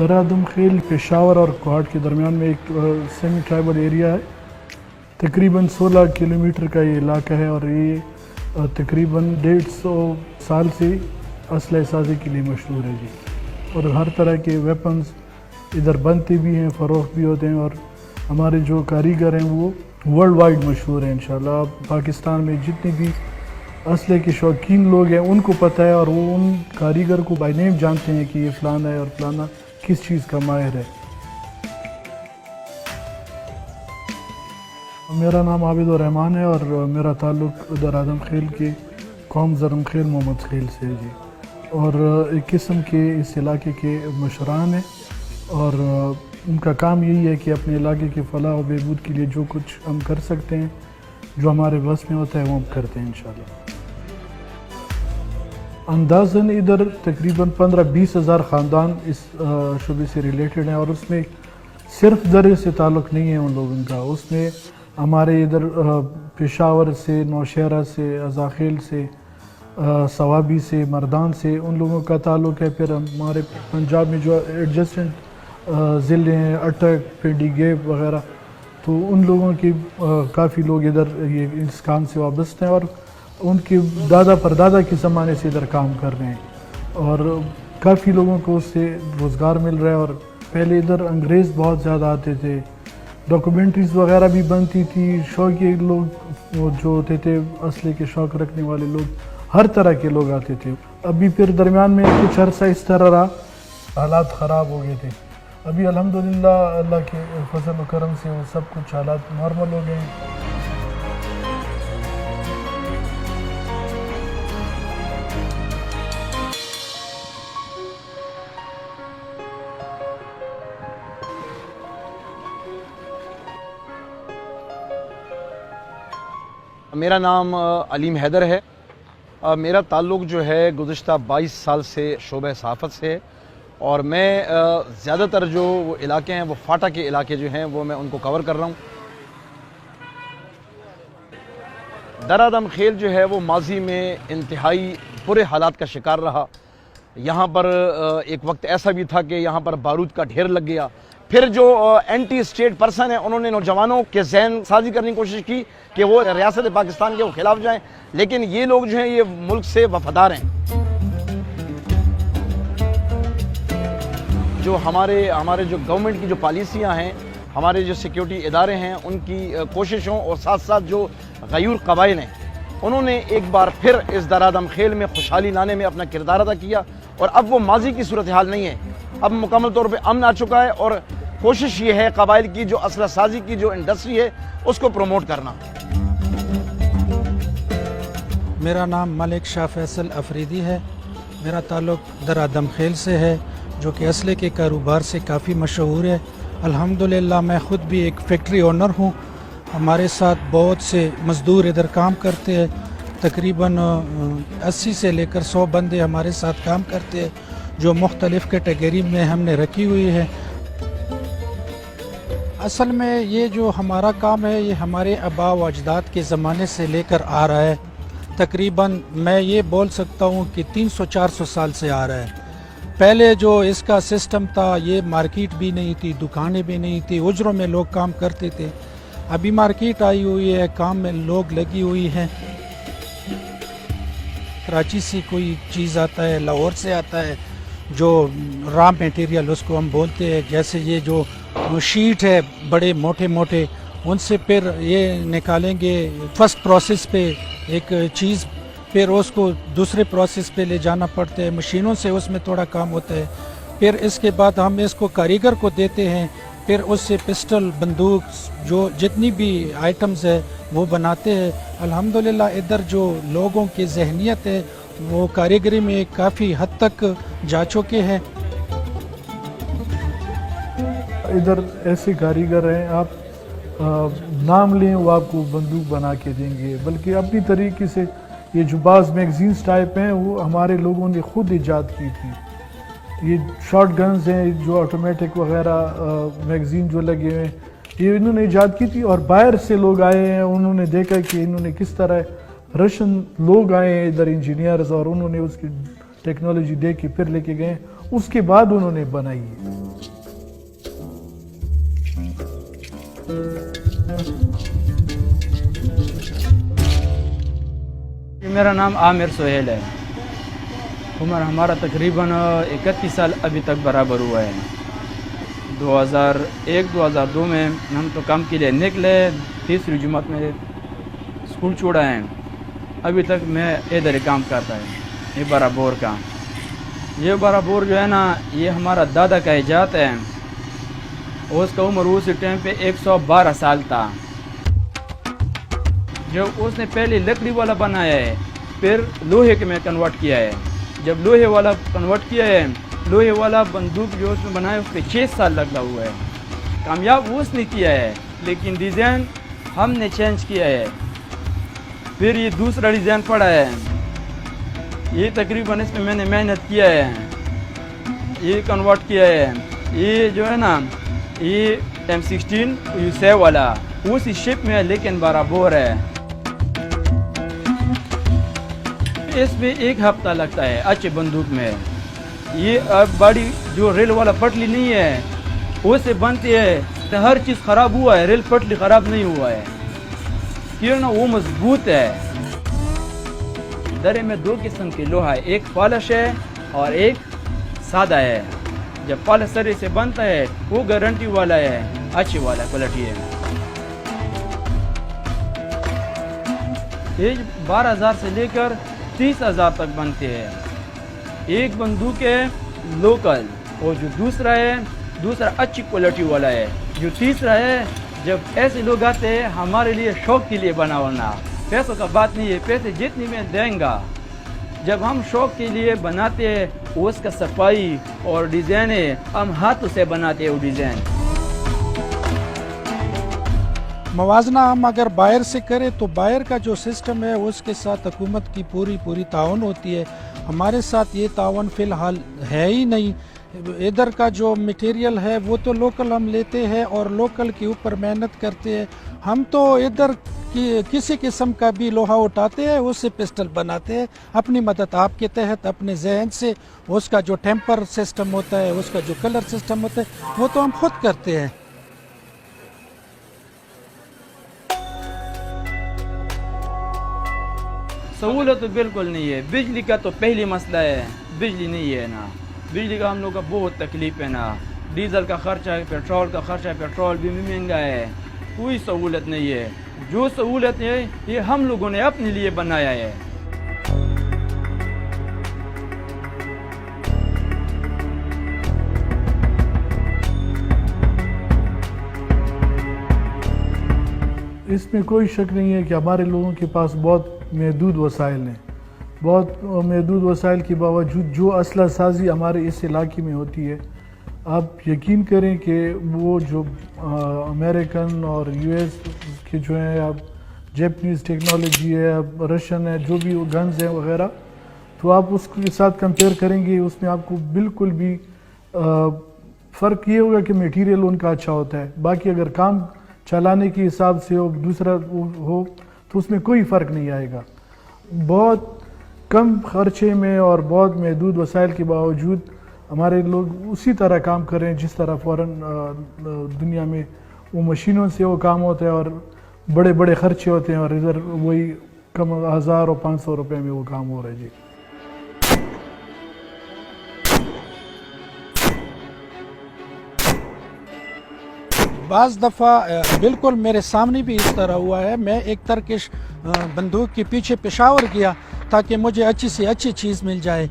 दरादम खेल पेशावर और कोहाट के दरमियान में एक सेमी ट्राइबल एरिया है। तकरीबन 16 किलोमीटर का ये इलाका है और ये तकरीबन 150 साल से असलह साजी के लिए मशहूर है जी। और हर तरह के वेपन्स इधर बनते भी हैं, फ़रोख्त भी होते हैं और हमारे जो कारीगर हैं वो वर्ल्ड वाइड मशहूर हैं। इंशाल्लाह पाकिस्तान में जितने भी असले के शौकीन लोग हैं उनको पता है और वो उन कारीगर को बाय नेम जानते हैं कि ये फ़लाना है और फ़लाना किस चीज़ का माहिर है। मेरा नाम आबिदुर रहमान है और मेरा ताल्लुक़ दरादम खेल के कौम ज़रम खेल मोहम्मद खेल से है जी। और एक किस्म के इस इलाके के मशरान हैं और उनका काम यही है कि अपने इलाके के फलाह और बहबूद के लिए जो कुछ हम कर सकते हैं, जो हमारे बस में होता है वो हम करते हैं इंशाल्लाह। अंदाज़न इधर तकरीबन 15-20 हज़ार ख़ानदान इस शुबे से रिलेटेड हैं और उसमें सिर्फ दरे से ताल्लुक़ नहीं है उन लोगों का। उसमें हमारे इधर पेशावर से, नौशहरा से, अज़ाखेल से, सवाबी से, मर्दान से उन लोगों का ताल्लुक़ है। फिर हमारे पंजाब में जो एडजस्टेंट ज़िले हैं, अटक, पिंडी गेब वग़ैरह, तो उन लोगों की काफ़ी लोग इधर ये इस काम से वाबस्ते हैं और उनके दादा परदादा के ज़माने से इधर काम कर रहे हैं और काफ़ी लोगों को उससे रोज़गार मिल रहा है। और पहले इधर अंग्रेज़ बहुत ज़्यादा आते थे, डॉक्यूमेंट्रीज़ वग़ैरह भी बनती थी, शौक़ी लोग वो जो होते थे, असले के शौक़ रखने वाले लोग, हर तरह के लोग आते थे। अभी फिर दरमियान में कुछ अरसा इस तरह रहा, हालात ख़राब हो गए थे। अभी अल्हम्दुलिल्लाह अल्लाह के फजल व करम से वो सब कुछ हालात नॉर्मल हो गए हैं। मेरा नाम अलीम हैदर है। मेरा ताल्लुक़ जो है गुज़िश्ता 22 साल से शोबे सहाफ़त से है और मैं ज़्यादातर जो वो इलाके हैं वो फाटा के इलाके जो हैं वो मैं उनको कवर कर रहा हूँ। दरादम खेल जो है वो माजी में इंतहाई बुरे हालात का शिकार रहा। यहाँ पर एक वक्त ऐसा भी था कि यहाँ पर बारूद का ढेर लग गया। फिर जो एंटी स्टेट पर्सन है उन्होंने नौजवानों के जहन साजी करने की कोशिश की कि वो रियासत पाकिस्तान के खिलाफ जाएं, लेकिन ये लोग जो हैं ये मुल्क से वफादार हैं। जो हमारे जो गवर्नमेंट की जो पॉलिसियाँ हैं, हमारे जो सिक्योरिटी इदारे हैं, उनकी कोशिशों और साथ साथ जो गयूर कबाइल हैं, उन्होंने एक बार फिर इस दरादम खेल में खुशहाली लाने में अपना किरदार अदा किया और अब वो माजी की सूरत हाल नहीं है। अब मुकम्मल तौर पे अमन आ चुका है और कोशिश ये है कबाइल की जो असला साजी की जो इंडस्ट्री है उसको प्रमोट करना। मेरा नाम मलिक शाह फैसल अफरीदी है। मेरा ताल्लुक़ दरादम खेल से है जो कि असले के कारोबार से काफ़ी मशहूर है। अल्हम्दुलिल्लाह मैं ख़ुद भी एक फैक्ट्री ओनर हूँ। हमारे साथ बहुत से मज़दूर इधर काम करते हैं। तकरीबन 80 से लेकर 100 बंदे हमारे साथ काम करते हैं जो मुख्तलिफ़ कैटेगरी में हमने रखी हुई है। असल में ये जो हमारा काम है ये हमारे आबा व अजदाद के ज़माने से लेकर आ रहा है। तकरीबन मैं ये बोल सकता हूँ कि 300-400 साल से आ रहा है। पहले जो इसका सिस्टम था ये मार्केट भी नहीं थी, दुकानें भी नहीं थी, उजरों में लोग काम करते थे। अभी मार्केट आई हुई है, काम में लोग लगी हुई हैं। कराची से कोई चीज़ आता है, लाहौर से आता है, जो रॉ मटेरियल उसको हम बोलते हैं, जैसे ये जो शीट है बड़े मोटे मोटे, उनसे फिर ये निकालेंगे फर्स्ट प्रोसेस पे एक चीज़, फिर उसको दूसरे प्रोसेस पे ले जाना पड़ता है। मशीनों से उसमें थोड़ा काम होता है। फिर इसके बाद हम इसको कारीगर को देते हैं, फिर उससे पिस्टल, बंदूक, जो जितनी भी आइटम्स है वो बनाते हैं। अल्हम्दुलिल्लाह इधर जो लोगों की जहनियत है वो कारीगरी में काफ़ी हद तक जा चुके हैं। इधर ऐसे कारीगर हैं, आप नाम लें वो आपको बंदूक बना के देंगे, बल्कि अपनी तरीके से ये जो बाज़ मैगज़ीन्स टाइप हैं वो हमारे लोगों ने ख़ुद ईजाद की थी। ये शॉर्ट गन्स हैं जो ऑटोमेटिक वगैरह मैगज़ीन जो लगे हुए हैं ये इन्होंने ईजाद की थी और बाहर से लोग आए हैं, उन्होंने देखा कि इन्होंने किस तरह रशियन लोग आए हैं इधर इंजीनियर्स और उन्होंने उसकी टेक्नोलॉजी देख के फिर लेके गए اس کے بعد انہوں نے بنائی ہے. میرا نام عامر سہیل ہے. عمر ہمارا تقریباً 31 سال ابھی تک برابر ہوا ہے. 2001-2002 میں ہم تو کام کے لیے نکلے, تیسری جماعت میں اسکول چھوڑا ہے. ابھی تک میں ادھر ہی کام کرتا ہے, یہ برابور کا. یہ برابور جو ہے نا, یہ ہمارا دادا کا ایجاد ہے. اس کا عمر اس ٹائم پہ 112 سال تھا. جو اس نے پہلے لکڑی والا بنایا ہے, پھر لوہے کے میں کنورٹ کیا ہے. جب لوہے والا کنورٹ کیا ہے, لوہے والا بندوق جو اس میں بنایا اس پہ 6 سال لگا ہوا ہے. کامیاب اس نے کیا ہے, لیکن ڈیزائن ہم نے چینج کیا ہے. پھر یہ دوسرا ڈیزائن پڑا ہے, یہ تقریباً اس میں میں نے محنت کیا ہے, یہ کنورٹ کیا ہے. یہ جو ہے نا, یہ M16 USA والا اسی شپ میں ہے, لیکن برابر ہے. اس میں 1 ہفتہ لگتا ہے اچھے بندوق میں. یہ باڈی جو ریل والا پٹلی نہیں ہے اس سے بنتی ہے, تو ہر چیز خراب ہوا ہے, ریل پٹلی خراب نہیں ہوا ہے, کیوں نا وہ مضبوط ہے. درے میں 2 قسم کے لوہا ہے, ایک پالش ہے اور ایک سادہ ہے. جب پالش سرے سے بنتا ہے وہ گارنٹی والا ہے, اچھی والا کوالٹی ہے. یہ 12,000 سے لے کر 30,000 تک بنتے ہیں. ایک بندوق ہے لوکل, اور جو دوسرا ہے, دوسرا اچھی کوالٹی والا ہے. جو تیسرا ہے, جب ایسے لوگ آتے ہیں ہمارے لیے شوق کے لیے بنا ہونا, پیسوں کا بات نہیں ہے, پیسے جتنی میں دیں گا. جب ہم شوق کے لیے بناتے ہیں, اس کا صفائی اور ڈیزائن ہے, ہم ہاتھوں سے بناتے ہیں وہ ڈیزائن. موازنہ ہم اگر بائر سے کریں تو بائر کا جو سسٹم ہے اس کے ساتھ حکومت کی پوری تعاون ہوتی ہے. ہمارے ساتھ یہ تعاون فی الحال ہے ہی نہیں. ادھر کا جو مٹیریل ہے وہ تو لوکل ہم لیتے ہیں اور لوکل کے اوپر محنت کرتے ہیں. ہم تو ادھر کسی قسم کا بھی لوہا اٹھاتے ہیں, اس سے پسٹل بناتے ہیں اپنی مدد آپ کے تحت, اپنے ذہن سے. اس کا جو ٹیمپر سسٹم ہوتا ہے, اس کا جو کلر سسٹم ہوتا ہے, وہ تو ہم خود کرتے ہیں. سہولت تو بالکل نہیں ہے. بجلی کا تو پہلی مسئلہ ہے, بجلی نہیں ہے نا. بجلی کا ہم لوگ کا بہت تکلیف ہے نا. ڈیزل کا خرچہ ہے, پیٹرول کا خرچہ ہے, پیٹرول بھی مہنگا ہے. کوئی سہولت نہیں ہے. جو سہولت ہے یہ ہم لوگوں نے اپنے لیے بنایا ہے. اس میں کوئی شک نہیں ہے کہ ہمارے لوگوں کے پاس بہت محدود وسائل ہیں. بہت محدود وسائل کے باوجود جو اسلحہ سازی ہمارے اس علاقے میں ہوتی ہے, آپ یقین کریں کہ وہ جو امریکن اور US کے جو ہیں, اب جیپنیز ٹیکنالوجی ہے, اب رشین ہے, جو بھی گنز ہیں وغیرہ, تو آپ اس کے ساتھ کمپیئر کریں گے, اس میں آپ کو بالکل بھی فرق یہ ہوگا کہ میٹیریل ان کا اچھا ہوتا ہے. باقی اگر کام چلانے کے حساب سے ہو, دوسرا ہو, تو اس میں کوئی فرق نہیں آئے گا. بہت کم خرچے میں اور بہت محدود وسائل کے باوجود ہمارے لوگ اسی طرح کام کر رہے ہیں جس طرح فوراً دنیا میں وہ مشینوں سے وہ کام ہوتا ہے اور بڑے بڑے خرچے ہوتے ہیں, اور ادھر وہی کم 1000 اور 500 روپے میں وہ کام ہو رہا ہے. جی بعض دفعہ بالکل میرے سامنے بھی اس طرح ہوا ہے. میں ایک ترکش بندوق کے پیچھے پشاور گیا تاکہ مجھے اچھی سے اچھی چیز مل جائے.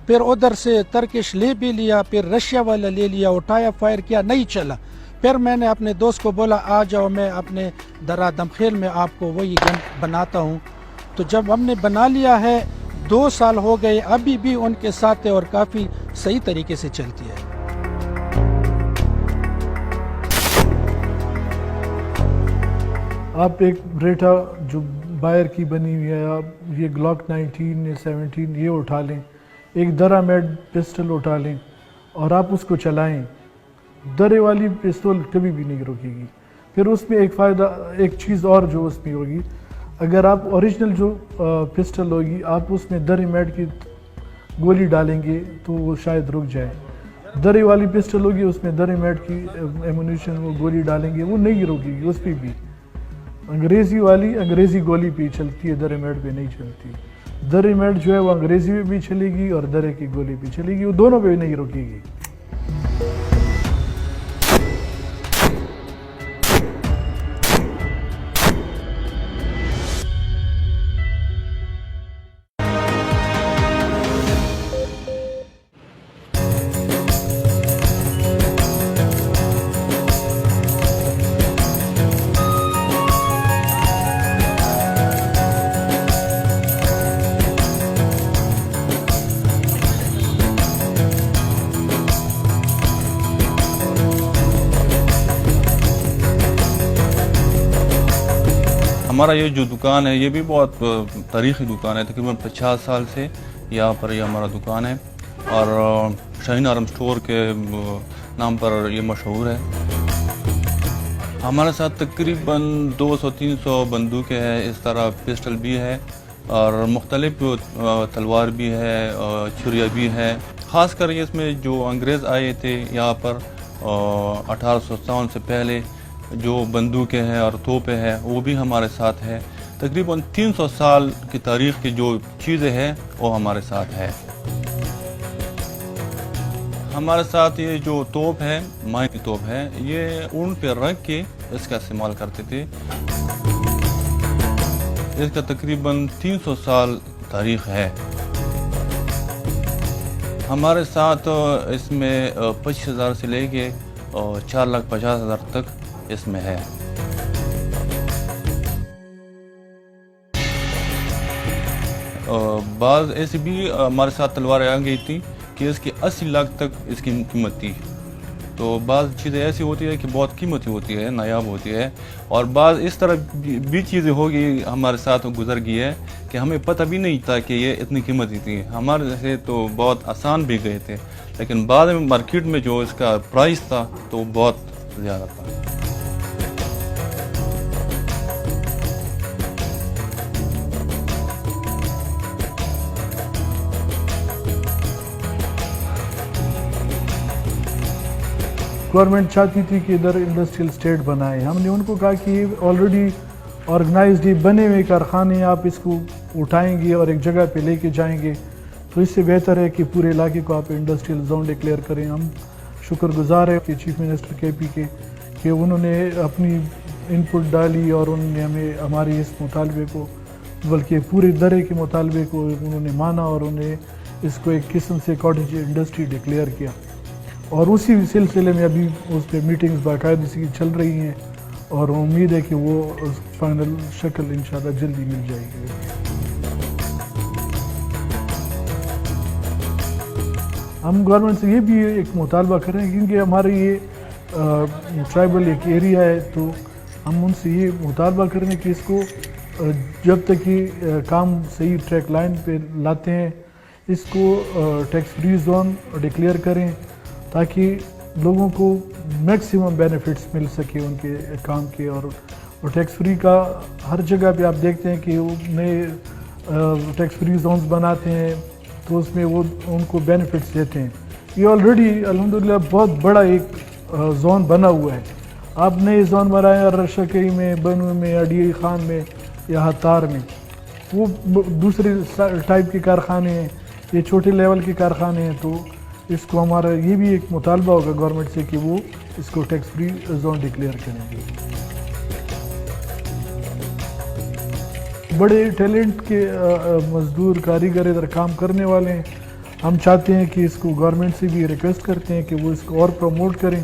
پھر ادھر سے ترکش لے بھی لیا, پھر رشیا والا لے لیا, اٹھایا, فائر کیا, نہیں چلا. پھر میں نے اپنے دوست کو بولا آ جاؤ, میں اپنے درا دمخیل میں آپ کو وہی گن بناتا ہوں. تو جب ہم نے بنا لیا ہے, 2 سال ہو گئے, ابھی بھی ان کے ساتھ ہے اور کافی صحیح طریقے سے چلتی ہے. آپ ایک بریٹا جو بائر کی بنی ہوئی ہے, آپ یہ گلاک 19 یا 17 یہ اٹھا لیں, ایک درا میڈ پسٹل اٹھا لیں اور آپ اس کو چلائیں, درے والی پستول کبھی بھی نہیں رکے گی. پھر اس میں ایک فائدہ, ایک چیز اور جو اس میں ہوگی, اگر آپ اوریجنل جو پسٹل ہوگی آپ اس میں درے میڈ کی گولی ڈالیں گے تو وہ شاید رک جائے. दरे वाली पिस्टल होगी, उसमें दरे मैट की एमुनिशन वो गोली डालेंगे, वो नहीं रोकेगी उस पर भी। अंग्रेज़ी वाली अंग्रेज़ी गोली पे चलती है, दरे मैट पे नहीं चलती। दरे मैट जो है वो अंग्रेज़ी में भी चलेगी और दरे की गोली पे चलेगी, वो दोनों पे नहीं रोकेगी। हमारा ये जो दुकान है ये भी बहुत तारीख़ी दुकान है, तकरीबन 50 साल से यहाँ पर ये हमारा दुकान है और शाहीन आर्म स्टोर के नाम पर ये मशहूर है। हमारे साथ तकरीबन 200-300 बंदूकें हैं, इस तरह पिस्टल भी है और मुख्तलिफ तलवार भी है, छुरिया भी है। ख़ास कर इसमें जो अंग्रेज़ आए थे यहाँ पर 1857 से पहले, जो बंदूकें हैं और तोपें हैं वो भी हमारे साथ है। तकरीबन 300 साल की तारीख़ की जो चीज़ें हैं वो हमारे साथ है। हमारे साथ ये जो तोप है, माइन की तोप है, ये ऊन पे रख के इसका इस्तेमाल करते थे। इसका तकरीबन 300 साल तारीख़ है। हमारे साथ इसमें 25,000 से लेके 4,50,000 तक इसमें है। बाज़ ऐसी भी हमारे साथ तलवारें आ गई थी कि इसकी 80 लाख तक इसकी कीमत थी। तो बाज़ चीज़ें ऐसी होती है कि बहुत कीमती होती है, नायाब होती है, और बाज़ इस तरह भी चीज़ें होगी हमारे साथ गुजर गई है कि हमें पता भी नहीं था कि ये इतनी कीमती थी। हमारे से तो बहुत आसान भी गए थे, लेकिन बाद में मार्केट में जो इसका प्राइस था तो बहुत ज़्यादा था। गवर्नमेंट चाहती थी कि इधर इंडस्ट्रियल स्टेट बनाए। हमने उनको कहा कि ऑलरेडी ऑर्गेनाइज्ड बने हुए कारखाने, आप इसको उठाएंगे और एक जगह पे लेके जाएंगे तो इससे बेहतर है कि पूरे इलाके को आप इंडस्ट्रियल जोन डिक्लेयर करें। हम शुक्रगुजार हैं कि चीफ मिनिस्टर केपी के कि उन्होंने अपनी इनपुट डाली और उन्होंने हमें हमारे इस मुतालबे को, बल्कि पूरे दरे के मुतालबे को उन्होंने माना और उन्हें इसको एक किस्म से कॉटेज इंडस्ट्री डिक्लेयर किया। और उसी सिलसिले में अभी उस पर मीटिंग्स बाकायदे से चल रही हैं और उम्मीद है कि वो फाइनल शक्ल इंशाल्लाह जल्दी मिल जाएगी। हम गवर्नमेंट से ये भी एक मुतालबा करें क्योंकि हमारे ये ट्राइबल एक एरिया है, तो हम उनसे ये मुतालबा करें कि इसको जब तक ये काम सही ट्रैक लाइन पे लाते हैं, इसको टैक्स फ्री जोन डिक्लेयर करें ताकि लोगों को मैक्सिमम बेनिफिट्स मिल सके उनके काम के। और टैक्स फ्री का हर जगह पे आप देखते हैं कि वो नए टैक्स फ्री जोन्स बनाते हैं तो उसमें वो उनको बेनिफिट्स देते हैं। ये ऑलरेडी अल्हम्दुलिल्लाह बहुत बड़ा एक जोन बना हुआ है। आप नए जोन बनाए रशकई में, बनू में, अडी खान में या हतार में, वो दूसरे टाइप के कारखाने हैं, ये छोटे लेवल के कारखाने हैं। तो इसको हमारा ये भी एक मुतालबा होगा गवर्नमेंट से कि वो इसको टैक्स फ्री जोन डिक्लेयर करेंगे। बड़े टैलेंट के मजदूर, कारीगर इधर काम करने वाले हैं। हम चाहते हैं कि इसको गवर्नमेंट से भी रिक्वेस्ट करते हैं कि वो इसको और प्रमोट करें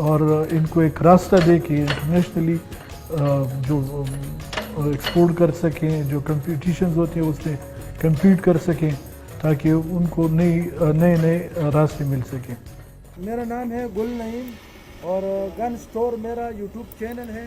और इनको एक रास्ता दे कि इंटरनेशनली जो एक्सपोर्ट कर सकें, जो कंपटीशंस होते हैं उसमें कम्पीट कर सकें ताकि उनको नए रास्ते मिल सकें। मेरा नाम है गुल नईम और गन स्टोर मेरा यूट्यूब चैनल है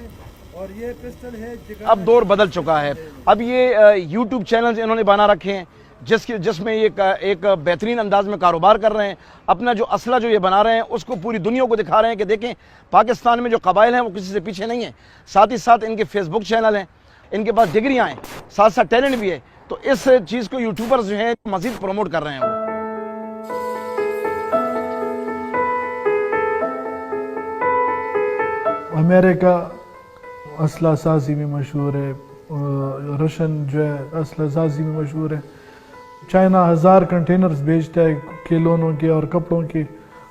और ये पिस्टल है। अब दौर बदल चुका है, अब ये यूट्यूब चैनल्स इन्होंने बना रखे हैं जिसमें ये एक बेहतरीन अंदाज में कारोबार कर रहे हैं। अपना जो असला जो ये बना रहे हैं उसको पूरी दुनिया को दिखा रहे हैं कि देखें पाकिस्तान में जो कबाइल हैं वो किसी से पीछे नहीं है। साथ ही साथ इनके फेसबुक चैनल हैं, इनके पास डिग्रियाँ हैं, साथ साथ टैलेंट भी है। तो इस चीज़ को यूट्यूबर्स जो हैं मज़ीद प्रमोट कर रहे हैं। वो अमेरिका असला साजी में मशहूर है, रशन जो है असला साजी में मशहूर है, चाइना 1000 कंटेनर्स बेचता है खिलौनों के और कपड़ों के,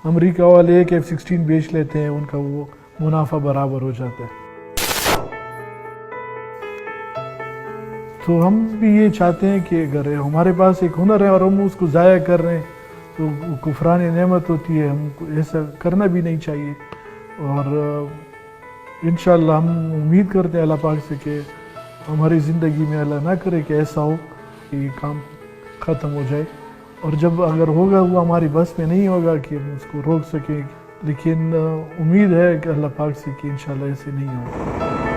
अमेरिका वाले एक F-16 बेच लेते हैं, उनका वो मुनाफा बराबर हो जाता है। तो हम भी ये चाहते हैं कि अगर हमारे पास एक हुनर है और हम उसको ज़ाया कर रहे हैं तो कुफरान नेमत होती है, हमको ऐसा करना भी नहीं चाहिए। और इंशाअल्लाह हम उम्मीद करते हैं अल्लाह पाक से कि हमारी ज़िंदगी में अल्लाह ना करे कि ऐसा हो कि काम ख़त्म हो जाए, और जब अगर होगा वो हमारी बस में नहीं होगा कि हम उसको रोक सकें, लेकिन उम्मीद है कि अल्लाह पाक से कि इंशाअल्लाह ऐसे नहीं होगा।